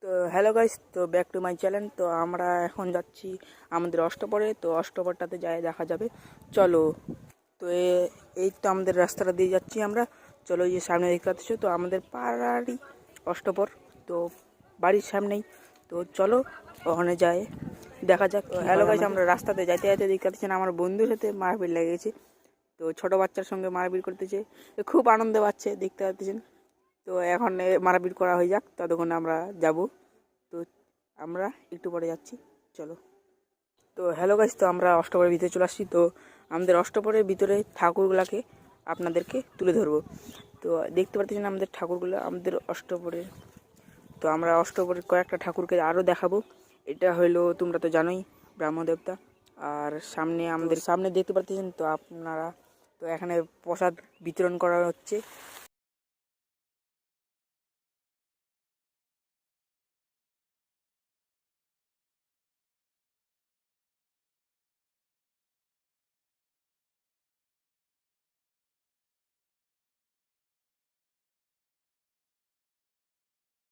তো hello guys, তো back to my channel. তো আমরা এখন যাচ্ছি আমাদের অষ্টপরে। তো অষ্টপরটাতে যাই দেখা যাবে, চলো। তো এই তো আমাদের রাস্তাটা দিয়ে যাচ্ছি আমরা। চলো, এই যে সামনে দেখতে পাচ্ছ, তো আমাদের পাড়ারই অষ্টপর, তো বাড়ির সামনেই। তো চলো ওখানে যাই দেখা যাক। তো হ্যালো গাইস, আমরা রাস্তাতে যাইতে যাইতে দেখতে পাচ্ছেন আমার বন্ধুর সাথে মারপিট লেগেছে। তো ছোট বাচ্চার সঙ্গে মারপিট করতেছে, তো খুব আনন্দ পাচ্ছে দেখতে পাচ্ছেন। তো এখন মারপিট করা হয়ে যাক, ততক্ষণ আমরা যাব। তো আমরা একটু পরে যাচ্ছি, চলো। তো হ্যালো গাইস, তো আমরা অষ্টপরের ভিতরে চলে আসছি। তো আমাদের অষ্টপরের ভিতরে ঠাকুরগুলাকে আপনাদেরকে তুলে ধরবো। তো দেখতে পাচ্ছেন আমাদের ঠাকুরগুলো আমাদের অষ্টপরের। তো আমরা অষ্টপরের কয়েকটা ঠাকুরকে আরও দেখাবো। এটা হইলো, তোমরা তো জানোই, ব্রহ্মদেবতা। আর সামনে আমাদের সামনে দেখতে পাচ্ছেন তো আপনারা, তো এখানে প্রসাদ বিতরণ করা হচ্ছে।